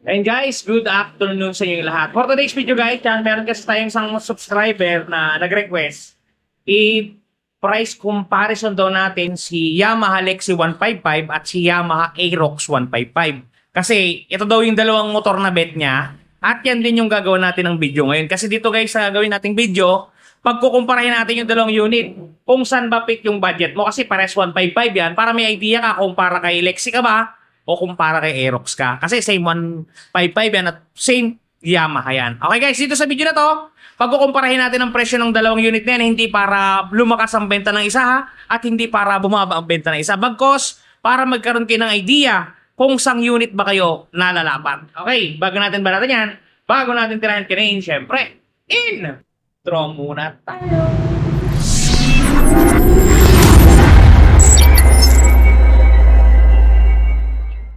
And guys, good afternoon sa inyo lahat. For today's video guys, meron kasi tayong isang subscriber na nag-request. I-price comparison daw natin si Yamaha Lexi 155 at si Yamaha Aerox 155. Kasi ito daw yung dalawang motor na bet niya. At yan din yung gagawin natin ng video ngayon. Kasi dito guys, sa gagawin nating video, pagkukumparahin natin yung dalawang unit. Kung saan ba fit yung budget mo. Kasi pares 155 yan. Para may idea ka kung para kay Lexi ka ba o kumpara kay Aerox ka. Kasi same 155 yan at same Yamaha yan. Okay guys, dito sa video na to, pagkukumparahin natin ang presyo ng dalawang unit na yan, hindi para lumakas ang benta ng isa ha, at hindi para bumaba ang benta ng isa. Bagkos, para magkaroon kayo ng idea kung sang unit ba kayo nalalapat. Okay, bago natin yan, bago natin tirahan kinain, syempre, intro muna tayo.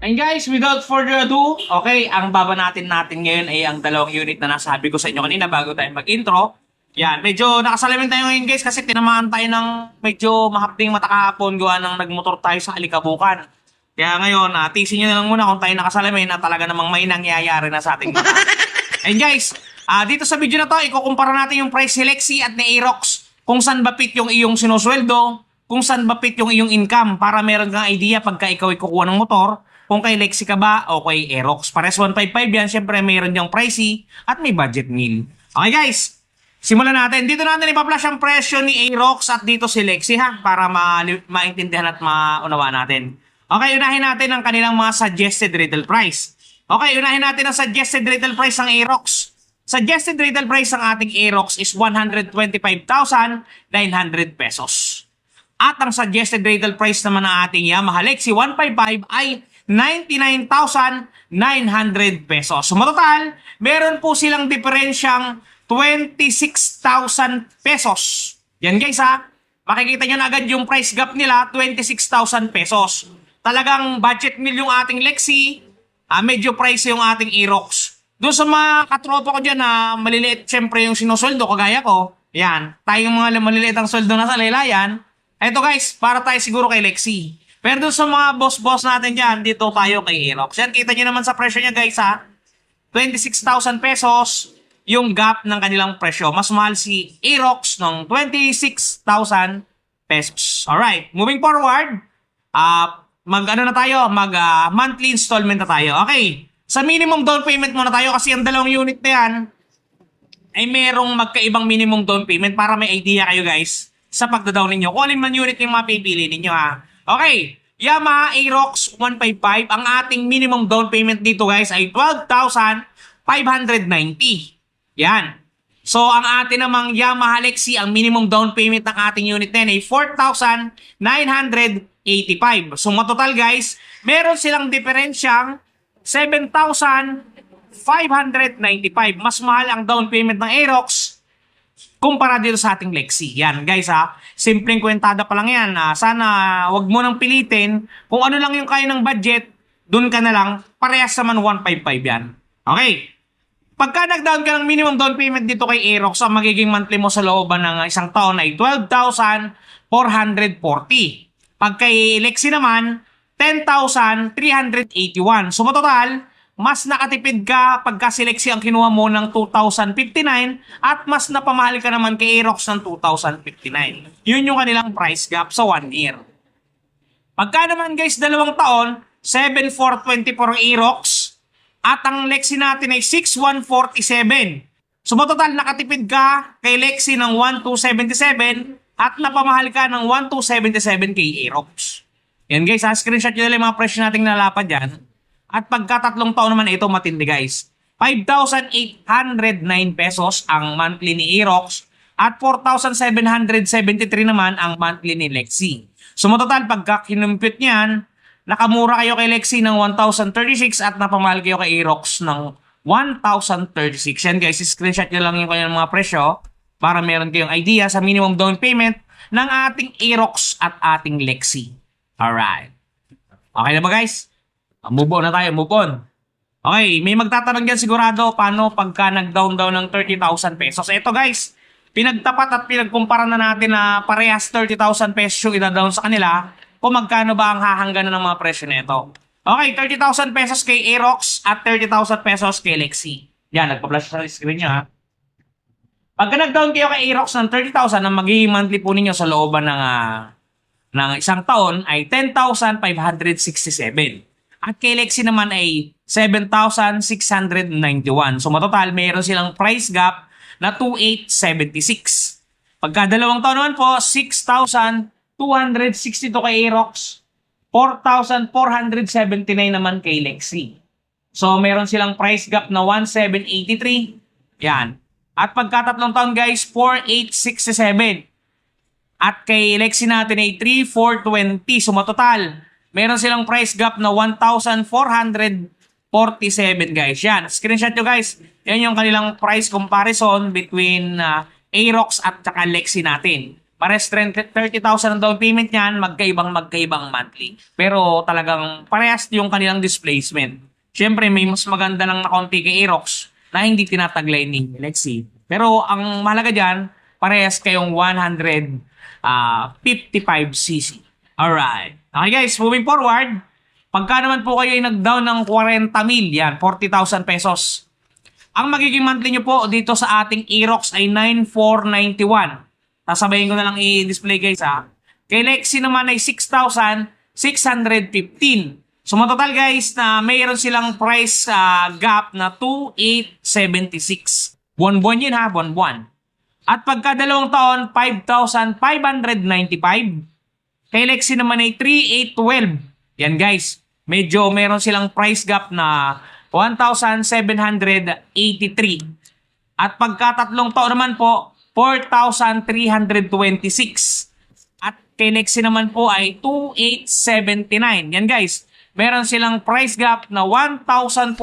And guys, without further ado, okay, ang babanatin natin ngayon ay ang dalawang unit na nasabi ko sa inyo kanina bago tayo mag-intro. Yan, medyo nakasalamin tayo ngayon guys kasi tinamaan tayo ng medyo mahapding mata kahapon gawa ng nagmotor tayo sa Alikabukan. Kaya ngayon, tisin nyo na lang muna kung tayo nakasalamin na talaga namang may nangyayari na sa ating mata. And guys, dito sa video na to, ikukumpara natin yung price ni Lexi at ni Aerox. Kung saan ba fit yung iyong sinusweldo, kung saan ba fit yung iyong income para meron kang idea pagka ikaw ay kukuha ng motor. Kung kay Lexi ka ba o kay Aerox. Pares 155 yan, syempre mayroon diyang pricey at may budget meal. Okay guys, simulan natin. Dito natin ipa-flash ang presyo ni Aerox at dito si Lexi ha, para maintindihan at maunawa natin. Okay, unahin natin ang kanilang mga suggested retail price. Okay, unahin natin ang suggested retail price ng Aerox. Suggested retail price ng ating Aerox is 125,900 pesos. At ang suggested retail price naman ng ating Yamaha Lexi 155 ay 99,900 pesos. So, total, meron po silang diferensyang 26,000 pesos. Yan guys ha. Makikita nyo na agad yung price gap nila, 26,000 pesos. Talagang budget meal yung ating Lexi, medyo price yung ating Aerox. Doon sa mga katropa ko dyan na maliliit syempre yung sinusweldo, kagaya ko, yan, tayong mga maliliit ang sweldo na sa laylayan. Eto guys, para tayo siguro kay Lexi. Pero doon sa mga boss-boss natin dyan, dito tayo kay Aerox. Yan, kita nyo naman sa presyo niya guys ha. 26,000 pesos yung gap ng kanilang presyo. Mas mahal si Aerox ng 26,000 pesos. Alright, moving forward, monthly installment na tayo. Okay, sa minimum down payment muna tayo kasi ang dalawang unit na yan ay merong magkaibang minimum down payment para may idea kayo guys sa pagda-down ninyo. Kung alin man unit yung mapipili ninyo ha. Okay, Yamaha Aerox 155, ang ating minimum down payment dito guys ay 12,590. Yan. So, ang ating namang Yamaha Lexi, ang minimum down payment ng ating unit na ay 4,985. So, matotal guys, meron silang diferensyang 7,595. Mas mahal ang down payment ng Aerox kumpara dito sa ating Lexi. Yan guys ha. Simpleng kwentada pa lang yan. Sana wag mo nang pilitin. Kung ano lang yung kaya ng budget, dun ka na lang. Parehas naman 155 yan. Okay. Pagka nag-down ka ng minimum down payment dito kay Aerox, ang magiging monthly mo sa looban ng isang taon ay 12,440. Pag kay Lexi naman, 10,381. So total, mas nakatipid ka pagka si Lexi ang kinuha mo ng 2,059 at mas napamahal ka naman kay Aerox ng 2,059. Yun yung kanilang price gap sa 1 year. Pagka naman guys, 2 taon, 7,424 ang Aerox at ang Lexi natin ay 6,147. So total, nakatipid ka kay Lexi ng 1,277 at napamahal ka ng 1,277 kay Aerox. Yan guys, screenshot nyo nila yung mga presyo nating nalapad dyan. At pagka 3 taon naman ito matindi guys. 5,809 pesos ang monthly ni Aerox at 4,773 naman ang monthly ni Lexi. So total pagka kinumpute niyan, nakamura kayo kay Lexi ng 1,036 at napamahal kayo kay Aerox ng 1,036. Yan guys, screenshot nyo lang yung kanyang mga presyo para meron kayong idea sa minimum down payment ng ating Aerox at ating Lexi. Alright. Okay na ba guys? Move on na tayo, move on. Okay, may magtatanong dyan sigurado paano pagka nag-down daw ng 30,000 pesos. Ito guys, pinagtapat at pinagkumpara na natin na parehas 30,000 pesos yung ida-down sa kanila kung magkano ba ang hahangganan ng mga presyo nito. Okay, 30,000 pesos kay Aerox at 30,000 pesos kay Lexi. Yan, nagpa-flash sa screen niya ha. Pagka nag-down kayo kay Aerox ng 30,000, ang magiging monthly po ninyo sa looban ng isang taon ay 10,567. At kay Lexi naman ay 7,691. So matotal, mayroon silang price gap na 2,876. Pagka dalawang taon naman po, 6,262 kay Aerox, 4,479 naman kay Lexi. So mayroon silang price gap na 1,783. Yan. At pagka tatlong taon guys, 4,867. At kay Lexi natin ay 3,420. So matotal, meron silang price gap na 1,447 guys. Yan. Screenshot nyo guys. Yan yung kanilang price comparison between Aerox at saka Lexi natin. Pares 30,000 ang down payment niyan, magkaibang monthly. Pero talagang parehas yung kanilang displacement. Siyempre, may mas maganda lang na konti kay Aerox na hindi tinataglay ni Lexi. Pero ang mahalaga dyan, parehas kayong 155cc. Alright. Okay guys, moving forward. Pagka naman po kayo ay nag-down ng 40 mil, yan, 40,000 pesos. Ang magiging monthly nyo po dito sa ating Aerox ay 9,491. Sasabayin ko na lang i-display guys ha. Kay Lexi naman ay 6,615. So matotal guys na mayroon silang price gap na 2,876. Buwan-buwan yun ha, buwan-buwan. At pagka dalawang taon, 5,595. Kay Lexi naman ay 3,812. Yan guys, medyo meron silang price gap na 1,783. At pagka tatlong taon naman po, 4,326. At kay Lexi naman po ay 2,879. Yan guys, meron silang price gap na 1,447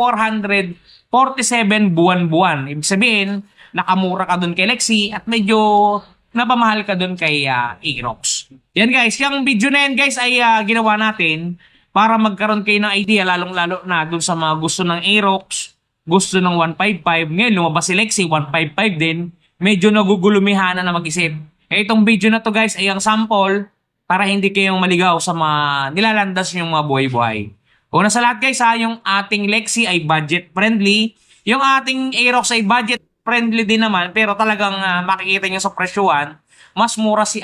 buwan-buwan. Ibig sabihin, nakamura ka dun kay Lexi at medyo napamahal ka dun kay Aerox. Yan guys, yung video na yan guys ay ginawa natin para magkaroon kayo ng idea, lalong-lalo na dun sa mga gusto ng Aerox, gusto ng 155. Ngayon, lumabas si Lexi, 155 din. Medyo nagugulumihan na mag-isip. Itong video na to guys ay ang sample para hindi kayong maligaw sa mga nilalandas yung mga buhay-buhay. Una sa lahat guys yung ating Lexi ay budget friendly. Yung ating Aerox ay budget friendly din naman pero talagang makikita nyo sa presyuan, mas mura si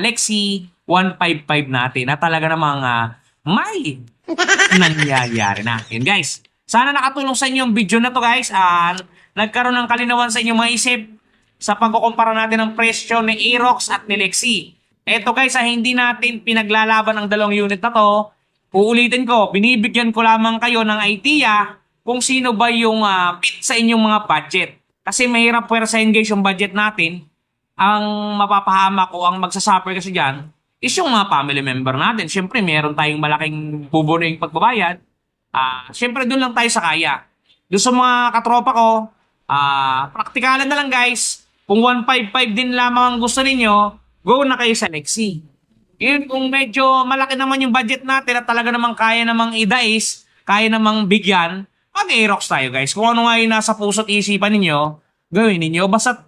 Lexi 155 natin na talaga namang may nangyayari na. Yun guys. Sana nakatulong sa inyo yung video na to guys. Nagkaroon ng kalinawan sa inyong mga isip sa pagkukumpara natin ng presyo ni Aerox at ni Lexi. Eto guys, hindi natin pinaglalaban ang dalawang unit na to. Uulitin ko, binibigyan ko lamang kayo ng idea kung sino ba yung fit sa inyong mga budget. Kasi mahirap pwersahin guys yung budget natin. Ang mapapahamak o ang magsasuffer kasi dyan is yung mga family member natin. Siyempre, meron tayong malaking bubunoy pagbabayad. Siyempre, doon lang tayo sa kaya. Doon sa mga katropa ko, praktikalan na lang guys. Kung 155 din lamang ang gusto ninyo, go na kayo sa Lexi. Yun, kung medyo malaki naman yung budget natin at talaga namang kaya namang idais, kaya namang bigyan, mag-Aerox tayo guys. Kung ano nga yung nasa puso't isipan ninyo, gawin ninyo. Basta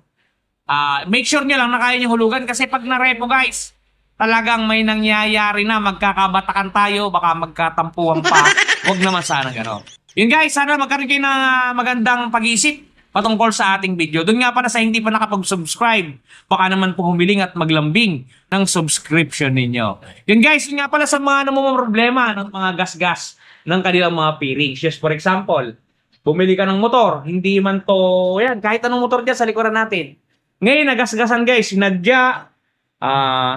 make sure nyo lang na kaya nyo hulugan kasi pag narepo guys, talagang may nangyayari na, magkakabatakan tayo, baka magkatampuhan pa. Huwag naman sana gano'n. Yun guys, sana magkaroon kayo ng magandang pag-iisip patungkol sa ating video. Doon nga pala sa hindi pa nakapag-subscribe, baka naman po humiling at maglambing ng subscription ninyo. Yun guys, yun nga pala sa mga problema ng mga gas-gas ng kanilang mga pairings. Just for example, bumili ka ng motor, hindi man to, yan, kahit anong motor dyan sa likuran natin. Ngayon, nagasgasan guys, sinadya,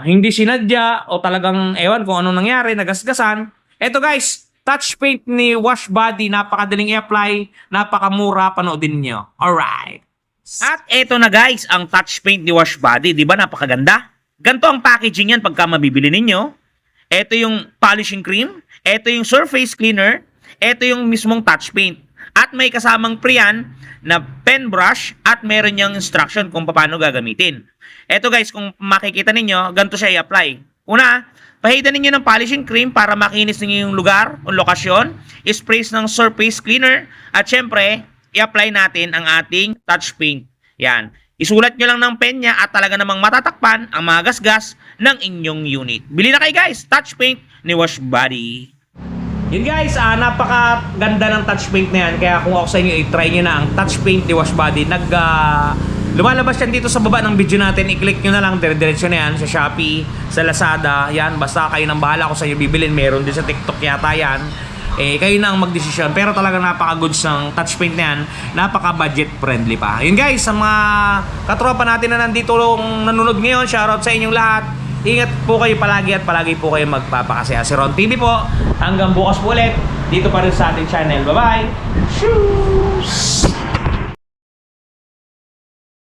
hindi sinadya, o talagang, ewan kung anong nangyari, nagasgasan. Eto guys, touch paint ni Wash Body, napakadaling i-apply, napakamura, panoodin nyo. Alright. At eto na guys, ang touch paint ni Wash Body, di ba napakaganda? Ganto ang packaging yan pagka mabibili ninyo. Eto yung polishing cream, eto yung surface cleaner, eto yung mismong touch paint. At may kasamang pre-yan na pen brush at meron niyang instruction kung paano gagamitin. Eto guys, kung makikita ninyo, ganito siya i-apply. Una, pahidan ninyo ng polishing cream para makinis ninyo yung lugar o lokasyon. Sprays ng surface cleaner. At syempre, i-apply natin ang ating touch paint. Yan. Isulat nyo lang ng pen niya at talaga namang matatakpan ang mga gasgas ng inyong unit. Bili na kayo guys, touch paint ni Wash Body. Yun guys, napakaganda ng touch paint na yan. Kaya kung ako sa inyo, i-try nyo na ang touch paint ni Washbody. Lumalabas yan dito sa baba ng video natin. I-click nyo na lang, dire-diretso na yan sa Shopee, sa Lazada. Yan, basta kayo nang bahala kung sa inyo bibilin. Meron din sa TikTok yata yan. Kayo na ang magdesisyon. Pero talaga napaka-goods ng touch paint na yan. Napaka-budget friendly pa. Yun guys, sa mga katropa natin na nandito nanonood ngayon, shoutout sa inyong lahat. Ingat po kayo palagi at palagi po kayo magpapakasaya. Si Ron TV po. Hanggang bukas po ulit. Dito pa rin sa ating channel. Bye-bye! Shoes!